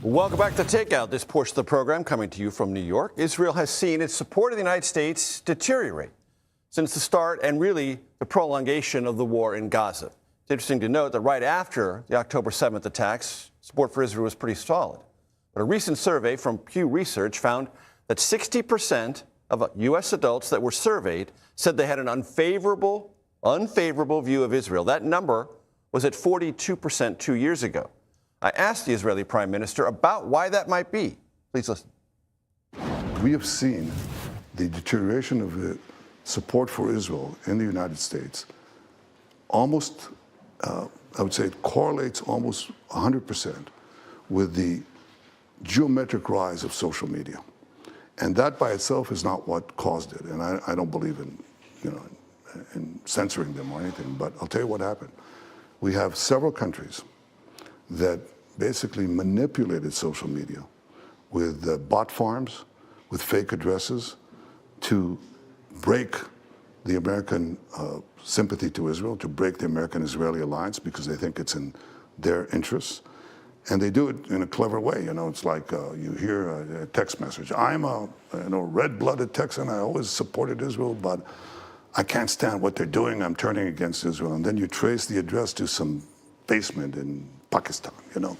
Welcome back to Takeout. This portion of the program coming to you from New York. Israel has seen its support of the United States deteriorate since the start and really the prolongation of the war in Gaza. It's interesting to note that right after the October 7th attacks, support for Israel was pretty solid. But a recent survey from Pew Research found that 60% of U.S. adults that were surveyed said they had an unfavorable view of Israel. That number was at 42% 2 years ago. I asked the Israeli Prime Minister about why that might be. Please listen. We have seen the deterioration of the support for Israel in the United States almost, I would say it correlates almost 100% with the geometric rise of social media. And that by itself is not what caused it. And I don't believe in censoring them or anything, but I'll tell you what happened. We have several countries that basically manipulated social media with bot farms, with fake addresses, to break the American sympathy to Israel, to break the American-Israeli alliance because they think it's in their interests. And they do it in a clever way. You know, it's like you hear a text message. I'm a red-blooded Texan. I always supported Israel, but I can't stand what they're doing. I'm turning against Israel. And then you trace the address to some basement in Pakistan, you know.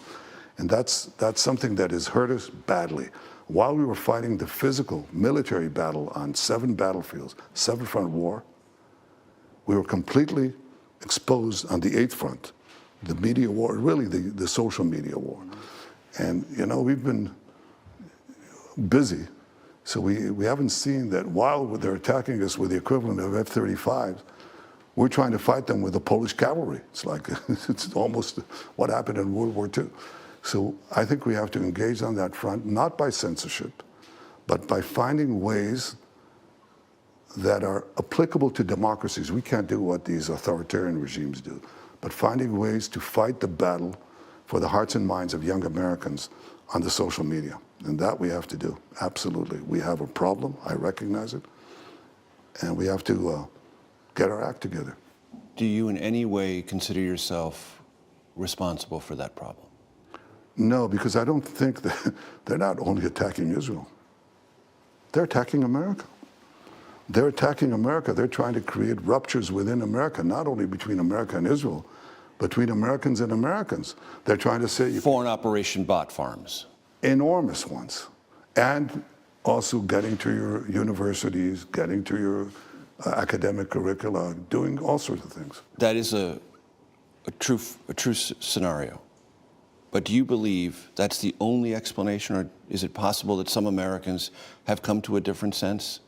And that's something that has hurt us badly. While we were fighting the physical military battle on 7 battlefields, 7-front war, we were completely exposed on the 8th front, the media war, really the social media war. And, you know, we've been busy, so we haven't seen that while they're attacking us with the equivalent of F-35s, we're trying to fight them with the Polish cavalry. It's like, it's almost what happened in World War II. So I think we have to engage on that front, not by censorship, but by finding ways that are applicable to democracies. We can't do what these authoritarian regimes do, but finding ways to fight the battle for the hearts and minds of young Americans on the social media. And that we have to do, absolutely. We have a problem, I recognize it, and we have to get our act together. Do you in any way consider yourself responsible for that problem? No, because I don't think that they're not only attacking Israel. They're attacking America. They're attacking America. They're trying to create ruptures within America, not only between America and Israel, but between Americans and Americans. They're trying to say... Foreign operation bot farms. Enormous ones. And also getting to your universities, getting to your academic curricula, doing all sorts of things. That is a true scenario. But do you believe that's the only explanation, or is it possible that some Americans have come to a different sense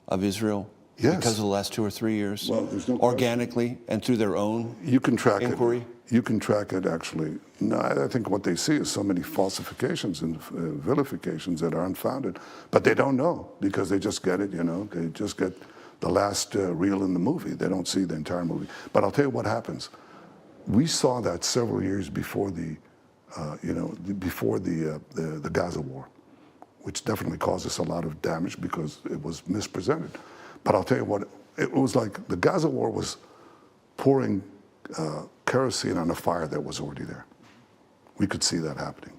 of Israel yes. because of the last 2 or 3 years? Well, there's no organically question. And through their own you can track inquiry? You can track it, actually. No, I think what they see is so many falsifications and vilifications that are unfounded. But they don't know because they just get it, you know. They just get the last reel in the movie. They don't see the entire movie. But I'll tell you what happens. We saw that several years before the Gaza war, which definitely caused us a lot of damage because it was mispresented. But I'll tell you what, it was like the Gaza war was pouring kerosene on a fire that was already there. We could see that happening.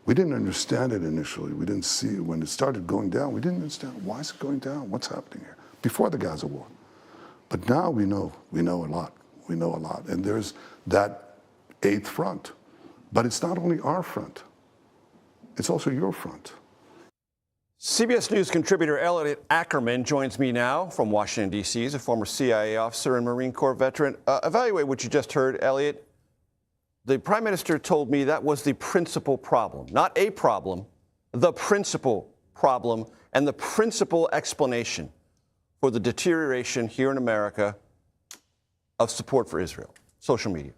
We didn't understand it initially. We didn't see it when it started going down. We didn't understand, why is it going down? What's happening here? Before the Gaza war. But now we know a lot. We know a lot. And there's that 8th front. But it's not only our front, it's also your front. CBS News contributor Elliot Ackerman joins me now from Washington, D.C. He's a former CIA officer and Marine Corps veteran. Evaluate what you just heard, Elliot. The Prime Minister told me that was the principal problem, not a problem, the principal problem and the principal explanation for the deterioration here in America of support for Israel, social media.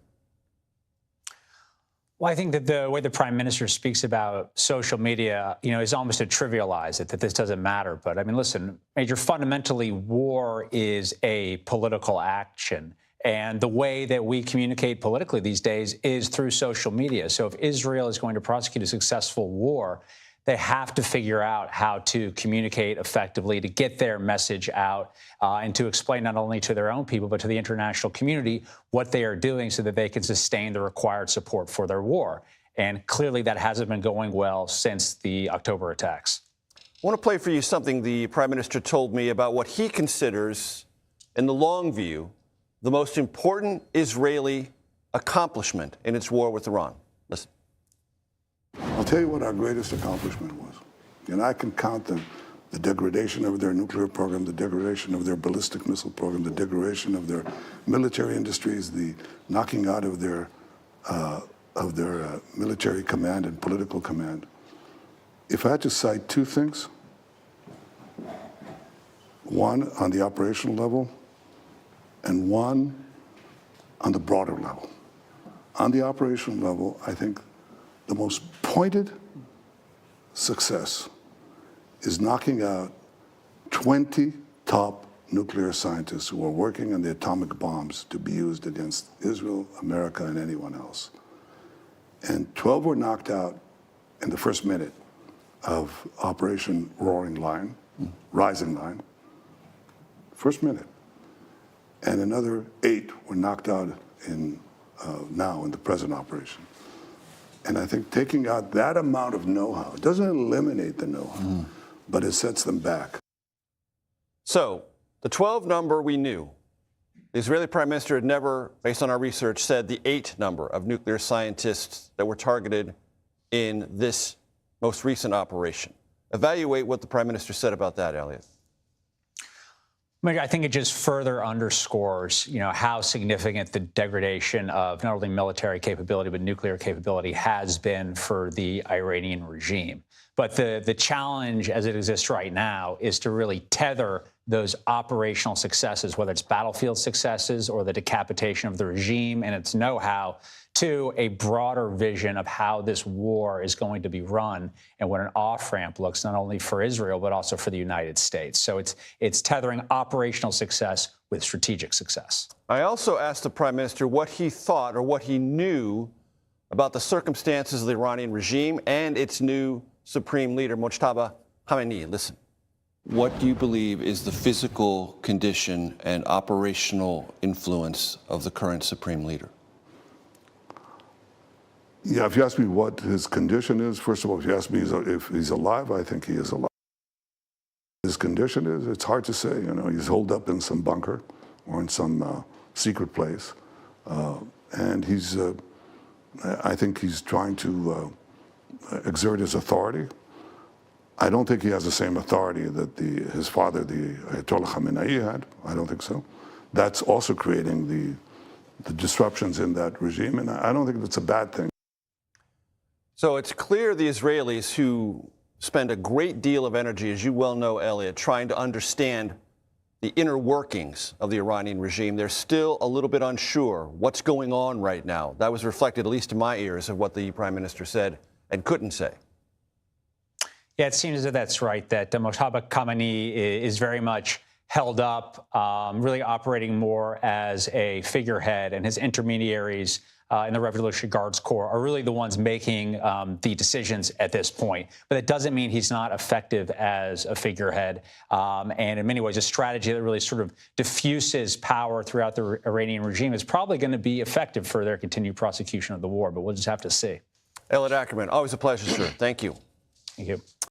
Well, I think that the way the Prime Minister speaks about social media, you know, is almost to trivialize it, that this doesn't matter. But I mean, listen, Major, fundamentally, war is a political action. And the way that we communicate politically these days is through social media. So if Israel is going to prosecute a successful war, they have to figure out how to communicate effectively, to get their message out, and to explain not only to their own people, but to the international community what they are doing so that they can sustain the required support for their war. And clearly that hasn't been going well since the October attacks. I want to play for you something the Prime Minister told me about what he considers, in the long view, the most important Israeli accomplishment in its war with Iran. Listen. I'll tell you what our greatest accomplishment was. And I can count the degradation of their nuclear program, the degradation of their ballistic missile program, the degradation of their military industries, the knocking out of their military command and political command. If I had to cite two things, one on the operational level and one on the broader level. On the operational level, I think the most pointed success is knocking out 20 top nuclear scientists who are working on the atomic bombs to be used against Israel, America, and anyone else. And 12 were knocked out in the first minute of Operation Rising Line, first minute. And another 8 were knocked out now in the present operation. And I think taking out that amount of know-how, it doesn't eliminate the know-how, but it sets them back. So the 12 number we knew. The Israeli Prime Minister had never, based on our research, said the 8 number of nuclear scientists that were targeted in this most recent operation. Evaluate what the Prime Minister said about that, Elliot. I think it just further underscores, how significant the degradation of not only military capability but nuclear capability has been for the Iranian regime. But the challenge as it exists right now is to really tether those operational successes, whether it's battlefield successes or the decapitation of the regime and its know-how, to a broader vision of how this war is going to be run and what an off-ramp looks not only for Israel but also for the United States. So it's tethering operational success with strategic success. I also asked the Prime Minister what he thought or what he knew about the circumstances of the Iranian regime and its new supreme leader, Mojtaba Khamenei. Listen. What do you believe is the physical condition and operational influence of the current supreme leader? Yeah, if you ask me what his condition is, first of all, if you ask me if he's alive, I think he is alive. His condition is, it's hard to say. He's holed up in some bunker or in some secret place. And I think he's trying to exert his authority. I don't think he has the same authority that his father, the Ayatollah Khamenei, had. I don't think so. That's also creating the disruptions in that regime, and I don't think that's a bad thing. So it's clear the Israelis, who spend a great deal of energy, as you well know, Elliot, trying to understand the inner workings of the Iranian regime, they're still a little bit unsure what's going on right now. That was reflected, at least in my ears, of what the Prime Minister said and couldn't say. Yeah, it seems as if that's right, that Mojtaba Khamenei is very much held up, really operating more as a figurehead, and his intermediaries in the Revolutionary Guards Corps are really the ones making the decisions at this point. But it doesn't mean he's not effective as a figurehead, and in many ways a strategy that really sort of diffuses power throughout the Iranian regime is probably going to be effective for their continued prosecution of the war, but we'll just have to see. Elliot Ackerman, always a pleasure, sir. Thank you. Thank you.